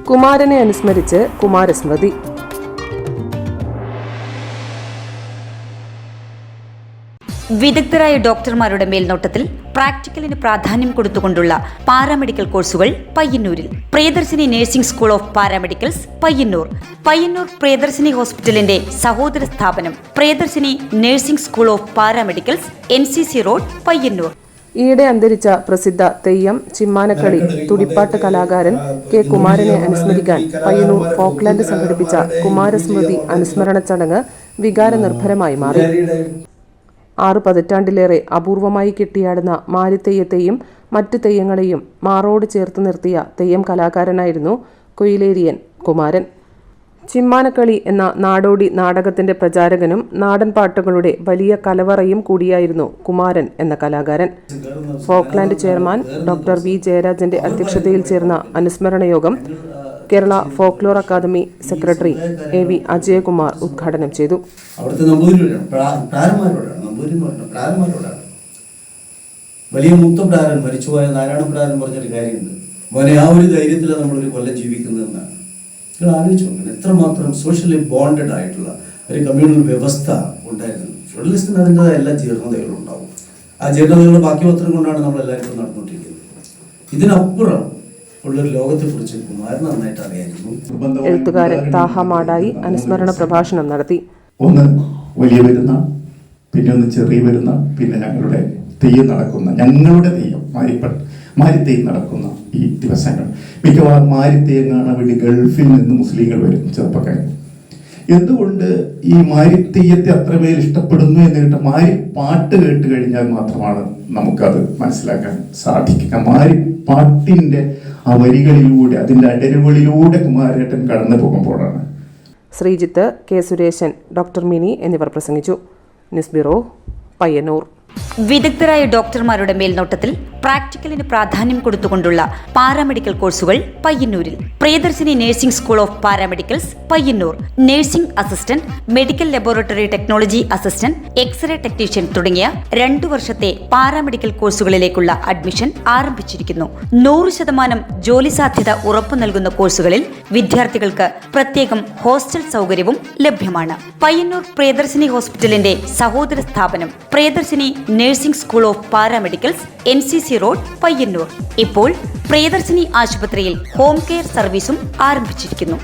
കുമാരനെ അനുസ്മരിച്ച് കുമാരസ്മൃതി. വിദഗ്ധരായ ഡോക്ടർമാരുടെ മേൽനോട്ടത്തിൽ പ്രാക്ടിക്കലിന് പ്രാധാന്യം കൊടുത്തുകൊണ്ടുള്ള പാരാമെഡിക്കൽ കോഴ്സുകൾ പയ്യന്നൂരിൽ. Priyadarshini nursing school of paramedicals Payyanur. Payyanur Priyadarshini ഹോസ്പിറ്റലിന്റെ സഹോദര സ്ഥാപനം Priyadarshini nursing school of paramedicals, NCC road, Payyanur. ഈയിടെ അന്തരിച്ച പ്രസിദ്ധ തെയ്യം, ചിമ്മാനക്കളി, തുടിപ്പാട്ട് കലാകാരൻ K. കുമാരനെ അനുസ്മരിക്കാൻ പയ്യന്നൂർ ഫോക്ലാൻഡ് സംഘടിപ്പിച്ച കുമാരസ്മൃതി അനുസ്മരണ ചടങ്ങ് വികാരനിർഭരമായി മാറി. 6 പതിറ്റാണ്ടിലേറെ അപൂർവമായി കെട്ടിയാടുന്ന മാരിത്തെയ്യത്തെയും മറ്റ് തെയ്യങ്ങളെയും മാറോട് ചേർത്ത് നിർത്തിയ തെയ്യം കലാകാരനായിരുന്നു കൊയിലേരിയൻ കുമാരൻ. ചിമ്മാനക്കളി എന്ന നാടോടി നാടകത്തിന്റെ പ്രചാരകനും നാടൻ പാട്ടുകളുടെ വലിയ കലവറയും കൂടിയായിരുന്നു കുമാരൻ എന്ന കലാകാരൻ. Folkland chairman doctor V. ജയരാജന്റെ അധ്യക്ഷതയിൽ ചേർന്ന അനുസ്മരണ യോഗം Kerala folklore academy secretary AV Ajayakumar ഉദ്ഘാടനം ചെയ്തു. വലിയ മുക്തപ്രാരൻ മരിച്ചുപോയ നാരായണപ്രാരൻ പറഞ്ഞൊരു കാര്യമുണ്ട്, മോനെ ആ ഒരു ധൈര്യത്തിലാണ് നമ്മളൊരു കൊല്ലം ജീവിക്കുന്നതെന്നാണ്. നിങ്ങൾ ആലോചിച്ച് നോക്കണം, എത്രമാത്രം സോഷ്യലി ബോണ്ടഡ് ആയിട്ടുള്ള ഒരു കമ്മ്യൂണൽ വ്യവസ്ഥ ഉണ്ടായിരുന്നു. ഫെഡറലിസ്റ്റിന് അതിൻ്റെതായ എല്ലാ ജീർണതകളും ഉണ്ടാവും. ആ ജീർണതകളുടെ ബാക്കി പത്രം കൊണ്ടാണ് നമ്മളെല്ലാവരും നടന്നുകൊണ്ടിരിക്കുന്നത്. ഇതിനപ്പുറം ഉള്ളൊരു ലോകത്തെക്കുറിച്ച് കുമാരൻ നന്നായിട്ട് അറിയായിരുന്നു. എഴുത്തുകാരൻ താഹ മാടായി അനുസ്മരണ പ്രഭാഷണം നടത്തി. ഒന്ന് വലിയ പെരുന്നാൾ, പിന്നെ ഒന്ന് ചെറിയ പെരുന്നാൾ, പിന്നെ ഞങ്ങളുടെ തെയ്യം നടക്കുന്ന മാരിത്തെയ്യം നടക്കുന്ന ഈ ദിവസങ്ങൾ. മിക്കവാറും മാരിത്തെയ്യം കാണാൻ വേണ്ടി ഗൾഫിൽ നിന്ന് മുസ്ലിങ്ങൾ വരും, ചെറുപ്പക്കാർ. എന്തുകൊണ്ട് ഈ മാരിത്തെയ്യത്തെ അത്രമേൽ ഇഷ്ടപ്പെടുന്നു എന്ന് കേട്ട മാരിപ്പാട്ട് കേട്ട് കഴിഞ്ഞാൽ മാത്രമാണ് നമുക്കത് മനസ്സിലാക്കാൻ സാധിക്കുക. മാരിപ്പാട്ടിന്റെ ആ വരികളിലൂടെ, അതിന്റെ അടരുകളിലൂടെ കുമാരേട്ടൻ കടന്നു പോകുമ്പോഴാണ്. ശ്രീജിത്ത്, K. സുരേശൻ, ഡോക്ടർ മിനി എന്നിവർ പ്രസംഗിച്ചു. News bureau, Payyanur. വിദഗ്ധരായ ഡോക്ടർമാരുടെ മേൽനോട്ടത്തിൽ പ്രാക്ടിക്കലിന് പ്രാധാന്യം കൊടുത്തുകൊണ്ടുള്ള പാരാമെഡിക്കൽ കോഴ്സുകൾ പയ്യന്നൂരിൽ. Priyadarshini nursing school of paramedicals Payyanur. Nursing assistant, medical laboratory technology assistant, x-ray technician തുടങ്ങിയ 2 വർഷത്തെ പാരാമെഡിക്കൽ കോഴ്സുകളിലേക്കുള്ള അഡ്മിഷൻ ആരംഭിച്ചിരിക്കുന്നു. 100% ജോലി സാധ്യത ഉറപ്പു നൽകുന്ന കോഴ്സുകളിൽ വിദ്യാർത്ഥികൾക്ക് പ്രത്യേകം ഹോസ്റ്റൽ സൗകര്യവും ലഭ്യമാണ്. പയ്യന്നൂർ പ്രിയദർശിനി ഹോസ്പിറ്റലിന്റെ സഹോദര സ്ഥാപനം Priyadarshini nursing school of paramedicals, NCC road, Payyanur. ഇപ്പോൾ പ്രിയദർശിനി ആശുപത്രിയിൽ ഹോം കെയർ സർവീസും ആരംഭിച്ചിരിക്കുന്നു.